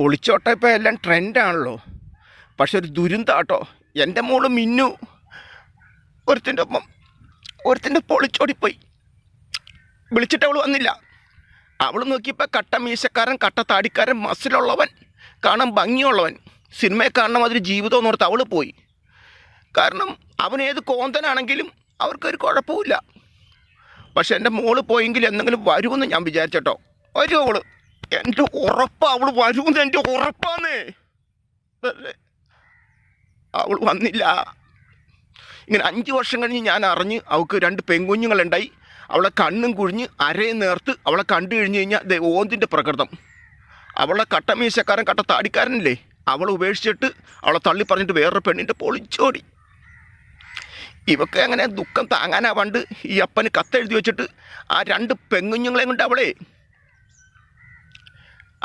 ഒളിച്ചോട്ടം ഇപ്പോൾ എല്ലാം ട്രെൻഡാണല്ലോ. പക്ഷെ ഒരു ദുരന്താട്ടോ. എൻ്റെ മോള് മിന്നു ഒരുത്തിൻ്റെ ഒപ്പം ഒളിച്ചോടിപ്പോയി. വിളിച്ചിട്ട് അവൾ വന്നില്ല. അവൾ നോക്കിയപ്പോൾ കട്ട മീശക്കാരൻ, കട്ട താടിക്കാരൻ, മസിലുള്ളവൻ, കാണാൻ ഭംഗിയുള്ളവൻ, സിനിമയെ കാണുന്ന മാതിരി ജീവിതം എന്ന് ഓർത്ത് അവൾ പോയി. കാരണം അവൻ ഏത് കോന്തനാണെങ്കിലും അവർക്കൊരു കുഴപ്പമില്ല. പക്ഷെ എൻ്റെ മോള് പോയെങ്കിൽ എന്തെങ്കിലും വരുമെന്ന് ഞാൻ വിചാരിച്ചട്ടോ. വരും അവൾ, എൻ്റെ ഉറപ്പാണ്. അവൾ വരുമെന്ന് എൻ്റെ ഉറപ്പാന്നേ. അവൾ വന്നില്ല. ഇങ്ങനെ 5 വർഷം കഴിഞ്ഞ് ഞാൻ അറിഞ്ഞ് അവൾക്ക് 2 പെൺകുഞ്ഞുങ്ങളുണ്ടായി. അവളെ കണ്ണും കുഴിഞ്ഞ് അരയും നേർത്ത് അവളെ കണ്ടു കഴിഞ്ഞ് കഴിഞ്ഞാൽ ഓന്തിൻ്റെ പ്രകൃതം. അവളെ കട്ടമീശക്കാരൻ, കട്ട താടിക്കാരനില്ലേ, അവളെ ഉപേക്ഷിച്ചിട്ട് അവളെ തള്ളി പറഞ്ഞിട്ട് വേറൊരു പെണ്ണിൻ്റെ പൊളിച്ചോടി. ഇവക്ക് അങ്ങനെ ദുഃഖം താങ്ങാനാ പണ്ട് ഈ അപ്പന് കത്തെഴുതി വെച്ചിട്ട് ആ 2 പെൺകുഞ്ഞുങ്ങളെയും കൊണ്ട് അവളെ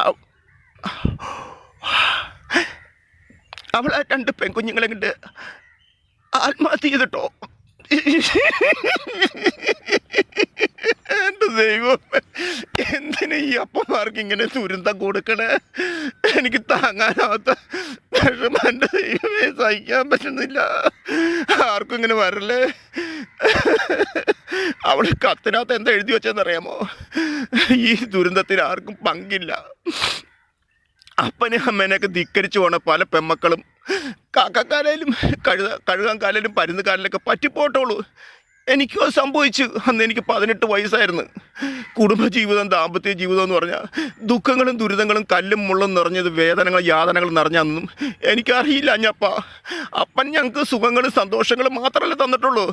ആ 2 പെൺകുഞ്ഞുങ്ങളെ കൊണ്ട് ആത്മഹത്യ ചെയ്തിട്ടോ. എൻ്റെ ദൈവം, എന്തിനാ ഈ അപ്പന്മാർക്ക് ഇങ്ങനെ ദുരന്തം കൊടുക്കണേ? എനിക്ക് താങ്ങാനാവാത്ത വിഷമം എൻ്റെ ദൈവമേ, സഹിക്കാൻ പറ്റുന്നില്ല. ആർക്കും ഇങ്ങനെ വരല്ലേ. അവൾ കത്തിനകത്ത് എന്താ എഴുതി വെച്ചതെന്നറിയാമോ? ഈ ദുരന്തത്തിന് ആർക്കും പങ്കില്ല. അപ്പനെ അമ്മേനെയൊക്കെ ധിക്കരിച്ചു പോണ പല പെമ്മക്കളും കാക്കക്കാരയിലും കഴുകാൻ കാലിലും പരുന്ന് കാലിലൊക്കെ പറ്റിപ്പോട്ടുള്ളൂ. എനിക്കും അത് സംഭവിച്ചു. അന്ന് എനിക്ക് 18 വയസ്സായിരുന്നു. കുടുംബജീവിതം, ദാമ്പത്യ ജീവിതം എന്ന് പറഞ്ഞാൽ ദുഃഖങ്ങളും ദുരിതങ്ങളും കല്ലും മുള്ളും നിറഞ്ഞത്, വേദനകളും യാതനകളും നിറഞ്ഞതൊന്നും എനിക്കറിയില്ല. അപ്പൻ ഞങ്ങൾക്ക് സുഖങ്ങളും സന്തോഷങ്ങളും മാത്രമല്ലേ തന്നിട്ടുള്ളൂ.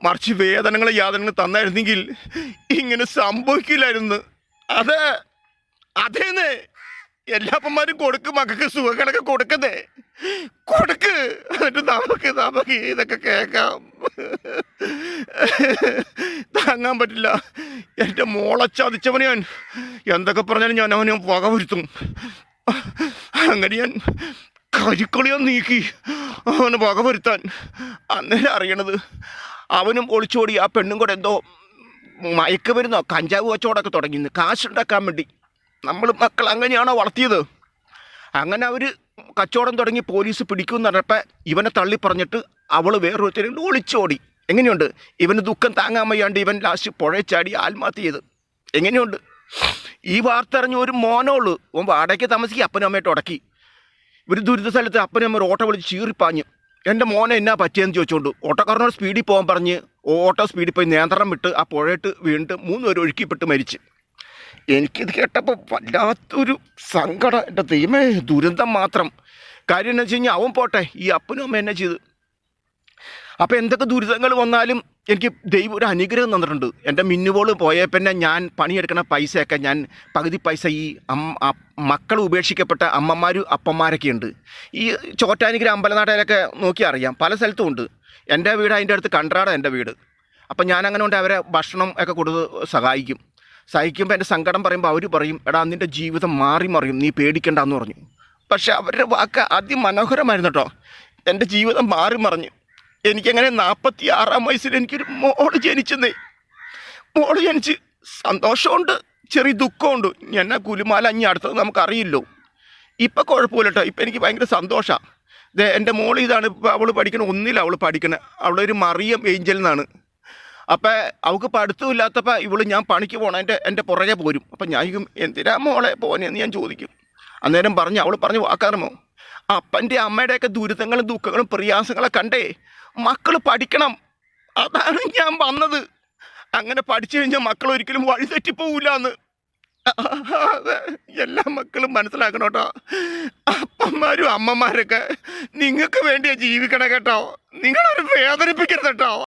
മറിച്ച് വേദനകളും യാതനകളും തന്നായിരുന്നെങ്കിൽ ഇങ്ങനെ സംഭവിക്കില്ലായിരുന്നു. അതേന്നേ എല്ലാ അപ്പന്മാരും കൊടുക്കും മക്കൾക്ക് സുഖങ്ങളൊക്കെ കൊടുക്കുന്നേ. കൊടുക്ക്, എന്നിട്ട് നമുക്ക് ഇതൊക്കെ കേൾക്കാം. താങ്ങാൻ പറ്റില്ല. എൻ്റെ മോളെ ചതിച്ചവനെ ഞാൻ എന്തൊക്കെ പറഞ്ഞാലും ഞാൻ അവനെ വകവരുത്തും. അങ്ങനെ ഞാൻ കരിക്കളിയോ നീക്കി അവന് വകവരുത്താൻ. അന്നേരം അറിയണത് അവനും ഒളിച്ചോടി ആ പെണ്ണും കൂടെ എന്തോ മയക്കുമരുന്നോ കഞ്ചാവ് കച്ചവടമൊക്കെ തുടങ്ങിയിരുന്നു, കാശുണ്ടാക്കാൻ വേണ്ടി. നമ്മൾ മക്കൾ അങ്ങനെയാണോ വളർത്തിയത്? അങ്ങനെ അവർ കച്ചവടം തുടങ്ങി പോലീസ് പിടിക്കുമെന്ന് പറഞ്ഞപ്പോൾ ഇവനെ തള്ളി പറഞ്ഞിട്ട് അവൾ വേറൊരുത്തരും ഒളിച്ചോടി. എങ്ങനെയുണ്ട്? ഇവന് ദുഃഖം താങ്ങാൻ വയ്യാണ്ട് ഇവൻ ലാസ്റ്റ് പുഴയിൽ ചാടി ആത്മഹത്യ ചെയ്ത്. എങ്ങനെയുണ്ട്? ഈ വാർത്ത അറിഞ്ഞ ഒരു മോനോള്, ഓൻ വാടകയ്ക്ക് താമസിക്കുക, അപ്പനും അമ്മയായിട്ട് ഉടക്കി. ഒരു ദുരിത സ്ഥലത്ത് അപ്പനും അമ്മ ഓട്ടോ വിളിച്ച് ചീറിപ്പാഞ്ഞ് എൻ്റെ മോനെ എന്നാ പറ്റിയെന്ന് ചോദിച്ചുകൊണ്ട് ഓട്ടോക്കാരനോട് സ്പീഡിൽ പോകാൻ പറഞ്ഞ് ഓട്ടോ സ്പീഡിൽ പോയി നിയന്ത്രണം വിട്ട് ആ പുഴയിട്ട് വീണ്ടും 3 പേര് ഒഴുക്കിപ്പെട്ട് മരിച്ച്. എനിക്കിത് കേട്ടപ്പോൾ വല്ലാത്തൊരു സങ്കടം. എൻ്റെ ദൈവമേ, ദുരന്തം മാത്രം. കാര്യം എന്ന് വെച്ച് കഴിഞ്ഞാൽ അവൻ പോട്ടെ, ഈ അപ്പനും അമ്മ എന്നെ ചെയ്ത്. അപ്പോൾ എന്തൊക്കെ ദുരിതങ്ങൾ വന്നാലും എനിക്ക് ദൈവം ഒരു അനുഗ്രഹം തന്നിട്ടുണ്ട്. എൻ്റെ മിന്നുപോൾ പോയപ്പോൾ ഞാൻ പണിയെടുക്കണ പൈസയൊക്കെ ഞാൻ പകുതി പൈസ ഈ മക്കൾ ഉപേക്ഷിക്കപ്പെട്ട അമ്മമാരും അപ്പന്മാരൊക്കെ ഉണ്ട്. ഈ ചോറ്റാനിക്കര അമ്പലനാട്ടിലൊക്കെ നോക്കി അറിയാം, പല സ്ഥലത്തും ഉണ്ട്. എൻ്റെ വീട് അതിൻ്റെ അടുത്ത് കണ്ട്രാട എൻ്റെ വീട്. അപ്പം ഞാൻ അങ്ങനെ കൊണ്ട് അവരെ ഭക്ഷണം ഒക്കെ കൊടുത്ത് സഹിക്കുമ്പോൾ എൻ്റെ സങ്കടം പറയുമ്പോൾ അവർ പറയും, എടാ നിൻ്റെ ജീവിതം മാറി മറിയും, നീ പേടിക്കണ്ടെന്ന് പറഞ്ഞു. പക്ഷെ അവരുടെ വാക്ക് അതിമനോഹരമായിരുന്നു കേട്ടോ. എൻ്റെ ജീവിതം മാറി മറിഞ്ഞു. എനിക്കങ്ങനെ 46-ാം വയസ്സിൽ എനിക്കൊരു മോള് ജനിച്ച് സന്തോഷമുണ്ട്, ചെറിയ ദുഃഖമുണ്ട്. എന്നാ കുലുമാല അഞ്ഞ് അടുത്തത് നമുക്കറിയില്ലോ. ഇപ്പം കുഴപ്പമില്ല കേട്ടോ. ഇപ്പം എനിക്ക് ഭയങ്കര സന്തോഷമാണ്. എൻ്റെ മോൾ ഇതാണ് ഇപ്പോൾ അവൾ പഠിക്കണം, 1ൽ അവൾ പഠിക്കണേ. അവളൊരു മറിയം ഏഞ്ചൽ എന്നാണ്. അപ്പം അവൾക്ക് പഠിത്തമില്ലാത്തപ്പോൾ ഇവൾ ഞാൻ പണിക്ക് പോകണം എൻ്റെ പുറകെ പോരും. അപ്പം ഞാൻ എന്തിനാ മോളെ പോനെന്ന് ഞാൻ ചോദിക്കും. അന്നേരം അവൾ പറഞ്ഞ് വാക്കാറുമോ, അപ്പൻ്റെ അമ്മയുടെയൊക്കെ ദുരിതങ്ങളും ദുഃഖങ്ങളും പ്രയാസങ്ങളെ കണ്ടേ മക്കൾ പഠിക്കണം, അതാണ് ഞാൻ വന്നത്. അങ്ങനെ പഠിച്ചു കഴിഞ്ഞാൽ മക്കൾ ഒരിക്കലും വഴിതെറ്റിപ്പോവില്ല എന്ന്. അതെ, എല്ലാ മക്കളും മനസ്സിലാക്കണം കേട്ടോ. അപ്പന്മാരും അമ്മമാരൊക്കെ നിങ്ങൾക്ക് വേണ്ടിയാണ് ജീവിക്കണം കേട്ടോ. നിങ്ങളൊരു വേദനിപ്പിക്കരുത് കേട്ടോ.